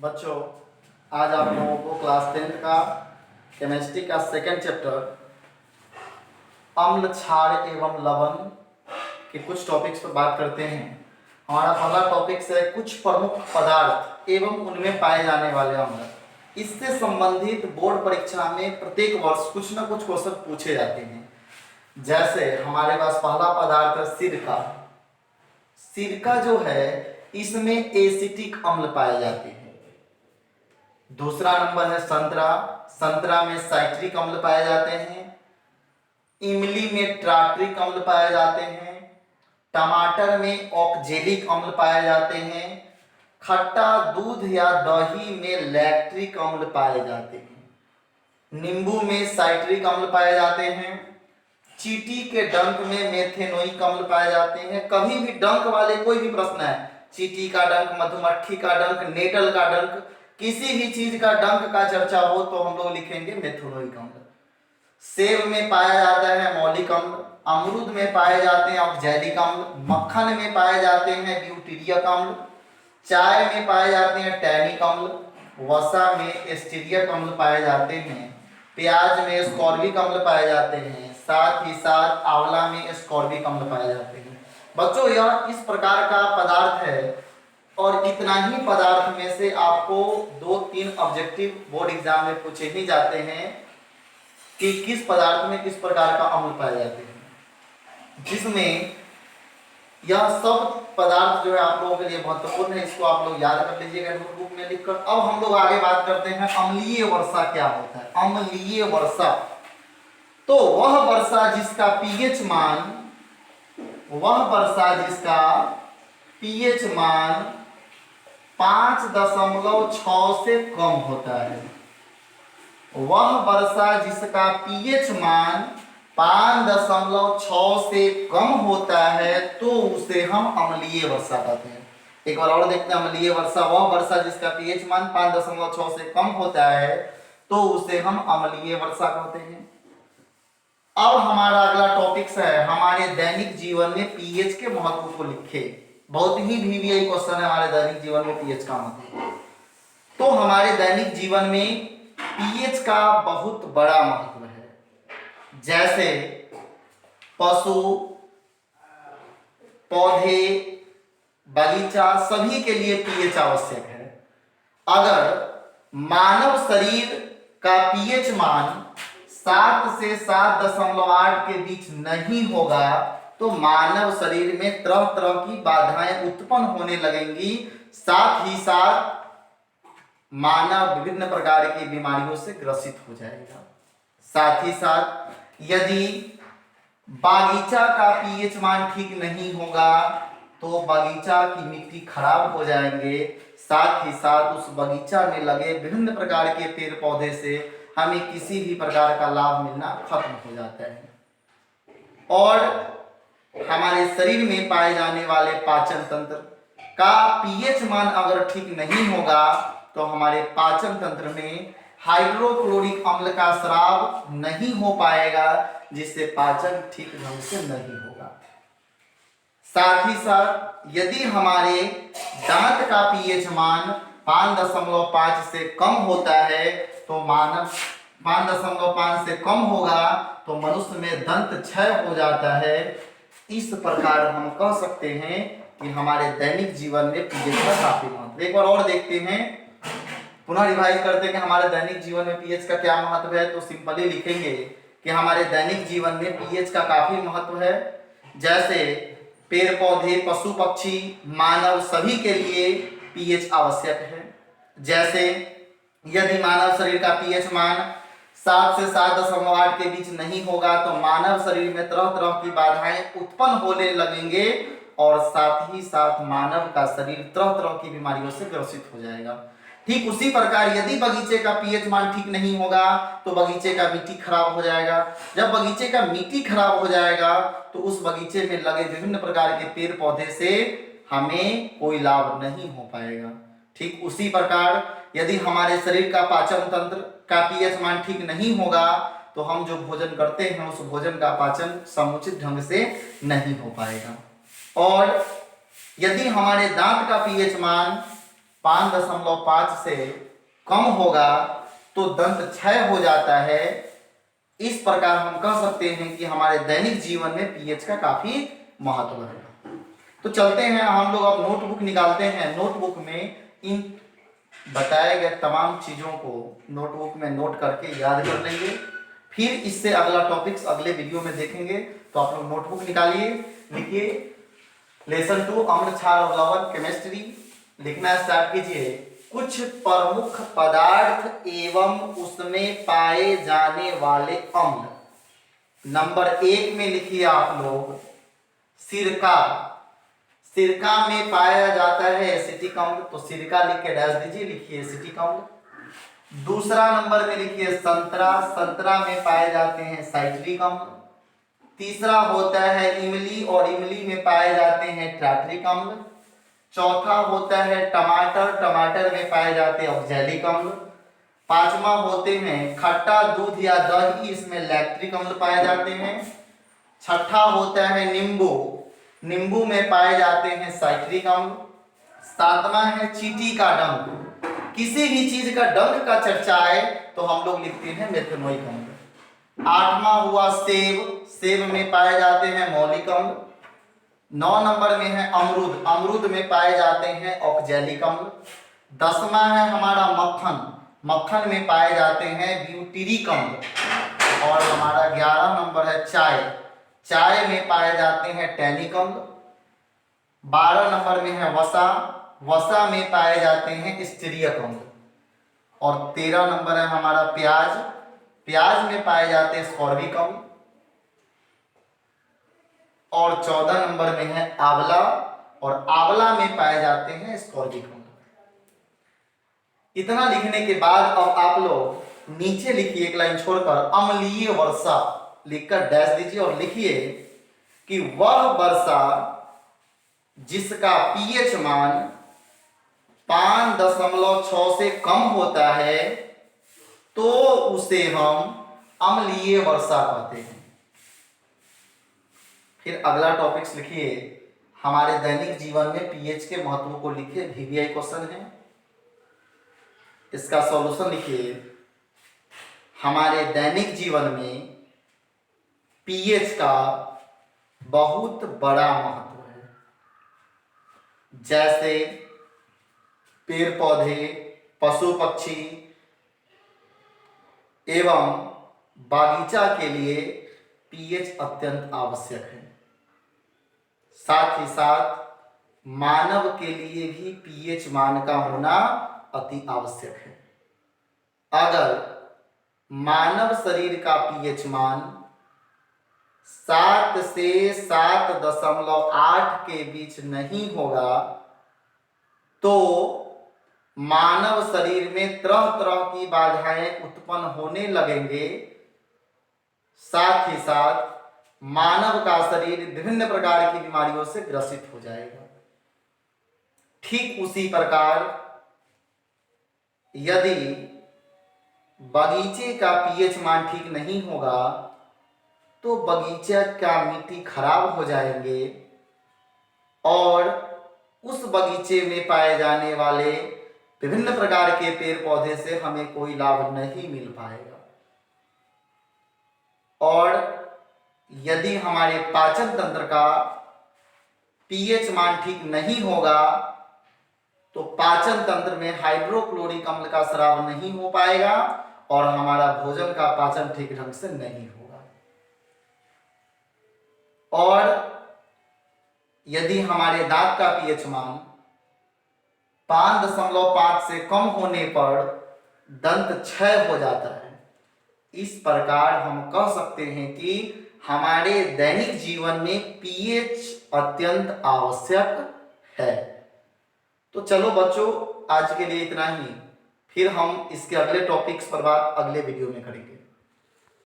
बच्चों, आज आप लोगों को क्लास 10th का केमिस्ट्री का सेकंड चैप्टर अम्ल, क्षार एवं लवण के कुछ टॉपिक्स पर बात करते हैं। हमारा पहला टॉपिक है कुछ प्रमुख पदार्थ एवं उनमें पाए जाने वाले अम्ल। इससे संबंधित बोर्ड परीक्षा में प्रत्येक वर्ष कुछ न कुछ क्वेश्चन पूछे जाते हैं। जैसे हमारे पास पहला पदार्थ है सिरका। सिरका जो है इसमें एसिटिक अम्ल पाए जाते हैं। दूसरा नंबर है संतरा। संतरा में साइट्रिक अम्ल पाए जाते हैं। इमली में टार्ट्रिक अम्ल पाए जाते हैं। टमाटर में ऑक्जेलिक अम्ल पाए जाते हैं। खट्टा दूध या दही में लैक्टिक अम्ल पाए जाते हैं। नींबू में साइट्रिक अम्ल पाए जाते हैं। चींटी के डंक में मेथेनोइक अम्ल पाए जाते हैं। कभी भी डंक वाले कोई भी प्रश्न है, चींटी का डंक, मधुमक्खी का डंक, नेटल का डंक, किसी भी चीज का डंक का चर्चा हो तो हम लोग लिखेंगे मेथेनोइक अम्ल। सेब में पाया जाता है मौलिक अम्ल। अमरूद में पाए जाते हैं ऑक्जेलिक अम्ल। मक्खन में पाए जाते हैं ब्यूटीरियक अम्ल। चाय में पाए जाते हैं टैनिक अम्ल। वसा में एस्टेरिक अम्ल पाए जाते हैं। प्याज में एस्कॉर्बिक अम्ल पाए जाते हैं। साथ ही साथ आंवला में एस्कॉर्बिक अम्ल पाए जाते हैं। बच्चों, यह इस प्रकार का पदार्थ है और इतना ही पदार्थ में से आपको 2-3 ऑब्जेक्टिव बोर्ड एग्जाम में पूछे ही जाते हैं कि किस पदार्थ में किस प्रकार का अम्ल पाए जाते हैं, जिसमें यह सब पदार्थ जो है आप लोगों के लिए महत्वपूर्ण है। इसको आप लोग याद कर लीजिएगा नोटबुक में लिखकर। अब हम लोग आगे बात करते हैं अम्लीय वर्षा क्या होता है। अम्लीय वर्षा तो वह वर्षा जिसका पीएच मान 5.6 से कम होता है। वह वर्षा जिसका पीएच मान 5.6 से कम होता है तो उसे हम अम्लीय वर्षा कहते हैं। एक बार और देखते हैं अम्लीय वर्षा। वह वर्षा जिसका पीएच मान 5.6 से कम होता है तो उसे हम अम्लीय वर्षा कहते हैं। अब हमारा अगला टॉपिक है हमारे दैनिक जीवन में पीएच के महत्व को लिखे। बहुत ही VVI क्वेश्चन है हमारे दैनिक जीवन में पीएच का महत्व। तो हमारे दैनिक जीवन में पीएच का बहुत बड़ा महत्व है। जैसे पशु, पौधे, बगीचा सभी के लिए पीएच आवश्यक है। अगर मानव शरीर का पीएच मान 7 से 7.8 के बीच नहीं होगा तो मानव शरीर में तरह तरह की बाधाएं उत्पन्न होने लगेंगी। साथ ही साथ मानव विभिन्न प्रकार की बीमारियों से ग्रसित हो जाएगा। साथ ही साथ यदि बागीचा का पीएच मान ठीक नहीं होगा तो बगीचा की मिट्टी खराब हो जाएंगे। साथ ही साथ उस बगीचा में लगे विभिन्न प्रकार के पेड़ पौधे से हमें किसी भी प्रकार का लाभ मिलना खत्म हो जाता है। और हमारे शरीर में पाए जाने वाले पाचन तंत्र का पीएच मान अगर ठीक नहीं होगा तो हमारे पाचन तंत्र में हाइड्रोक्लोरिक अम्ल का स्राव नहीं हो पाएगा, जिससे पाचन ठीक ढंग से नहीं होगा। साथ ही साथ यदि हमारे दांत का पीएच मान 5.5 से कम होता है तो 5.5 से कम होगा तो मनुष्य में दंत क्षय हो जाता है। इस प्रकार हम कह सकते हैं कि हमारे दैनिक जीवन में पीएच का काफी महत्व। एक बार और देखते हैं, पुनः रिवाइज करते हैं कि हमारे दैनिक जीवन में पीएच का क्या महत्व है। तो सिंपली लिखेंगे कि हमारे दैनिक जीवन में पीएच का काफी महत्व है। जैसे पेड़ पौधे, पशु पक्षी, मानव सभी के लिए पीएच आवश्यक है। जैसे यदि मानव शरीर का पीएच मान 7 से 7.8 के बीच नहीं होगा तो मानव शरीर में तरह तरह की बाधाएं उत्पन्न होने लगेंगे और साथ ही साथ मानव का शरीर तरह तरह की बीमारियों से ग्रसित हो जाएगा। ठीक उसी प्रकार यदि बगीचे का पीएच मान ठीक नहीं होगा तो बगीचे का मिट्टी खराब हो जाएगा। जब बगीचे का मिट्टी खराब हो जाएगा तो उस बगीचे में लगे विभिन्न प्रकार के पेड़ पौधे से हमें कोई लाभ नहीं हो पाएगा। ठीक उसी प्रकार यदि हमारे शरीर का पाचन तंत्र का पीएच मान ठीक नहीं होगा तो हम जो भोजन करते हैं उस भोजन का पाचन समुचित ढंग से नहीं हो पाएगा। और यदि हमारे दांत का पीएच मान 5.5 से कम होगा तो दंत क्षय हो जाता है। इस प्रकार हम कह सकते हैं कि हमारे दैनिक जीवन में पीएच का काफी महत्व है। तो चलते हैं हम लोग अब नोटबुक निकालते हैं। नोटबुक में इन बताए गए तमाम चीजों को नोटबुक में नोट करके याद कर लेंगे, फिर इससे अगला टॉपिक्स अगले वीडियो में देखेंगे। तो आप लोग नोटबुक निकालिए, लिखिए लेसन 2 अम्ल क्षार और लवण केमिस्ट्री लिखना स्टार्ट कीजिए। कुछ प्रमुख पदार्थ एवं उसमें पाए जाने वाले अम्ल। नंबर 1 में लिखिए आप लोग सिरका। सिरका में पाया जाता है एसिटिक अम्ल, तो सिरका लिख के डैश दीजिए, लिखिए एसिटिक अम्ल। दूसरा नंबर में लिखिए संतरा। संतरा में पाए जाते हैं साइट्रिक अम्ल। तीसरा होता है इमली, और इमली में पाए जाते हैं टार्टरिक अम्ल। चौथा होता है टमाटर। टमाटर में पाए जाते हैं ऑक्सैलिक अम्ल। पांचवा होते हैं खट्टा दूध या दही, इसमें लैक्टिक अम्ल पाए जाते हैं। छठा होता है नींबू। नींबू में पाए जाते हैं साइट्रिक अम्ल। सातवां है चींटी का डंक। किसी भी चीज का डंक का चर्चा है तो हम लोग लिखते हैं मेथनोइक अम्ल। आठवां हुआ सेब। सेब में पाए जाते हैं मौलिक अम्ल। 9 नंबर में है अमरूद। अमरूद में पाए जाते हैं ऑक्सैलिक अम्ल। 10वां है हमारा मक्खन। मक्खन में पाए जाते हैं ब्यूटेरिक अम्ल। और हमारा 11 नंबर है चाय। चाय में पाए जाते हैं टैनिक अम्ल। 12 नंबर में है वसा। वसा में पाए जाते हैं स्टीरिक अम्ल। और 13 नंबर है हमारा प्याज। प्याज में पाए जाते हैं स्कॉर्बिक अम्ल। और 14 नंबर में है आंवला, और आंवला में पाए जाते हैं स्कॉर्बिक अम्ल। इतना लिखने के बाद अब आप लोग नीचे लिखिए एक लाइन छोड़कर अम्लीय वर्षा लिखकर डैश दीजिए और लिखिए कि वह वर्षा जिसका पीएच मान 5.6 से कम होता है तो उसे हम अम्लीय वर्षा कहते हैं। फिर अगला टॉपिक्स लिखिए हमारे दैनिक जीवन में पीएच के महत्व को लिखिए। वीवीआई क्वेश्चन है, इसका सॉल्यूशन लिखिए। हमारे दैनिक जीवन में पीएच का बहुत बड़ा महत्व है। जैसे पेड़ पौधे, पशु पक्षी एवं बागीचा के लिए पीएच अत्यंत आवश्यक है। साथ ही साथ मानव के लिए भी पीएच मान का होना अति आवश्यक है। अगर मानव शरीर का पीएच मान 7 से 7.8 के बीच नहीं होगा तो मानव शरीर में तरह तरह की बाधाएं उत्पन्न होने लगेंगे। साथ ही साथ मानव का शरीर विभिन्न प्रकार की बीमारियों से ग्रसित हो जाएगा। ठीक उसी प्रकार यदि बगीचे का पीएच मान ठीक नहीं होगा तो बगीचे का मिट्टी खराब हो जाएंगे और उस बगीचे में पाए जाने वाले विभिन्न प्रकार के पेड़ पौधे से हमें कोई लाभ नहीं मिल पाएगा। और यदि हमारे पाचन तंत्र का पीएच मान ठीक नहीं होगा तो पाचन तंत्र में हाइड्रोक्लोरिक अम्ल का स्राव नहीं हो पाएगा और हमारा भोजन का पाचन ठीक ढंग से नहीं होगा। और यदि हमारे दांत का पीएच मान 5.5 से कम होने पर दंत क्षय हो जाता है। इस प्रकार हम कह सकते हैं कि हमारे दैनिक जीवन में पीएच अत्यंत आवश्यक है। तो चलो बच्चों, आज के लिए इतना ही। फिर हम इसके अगले टॉपिक्स पर बात अगले वीडियो में करेंगे।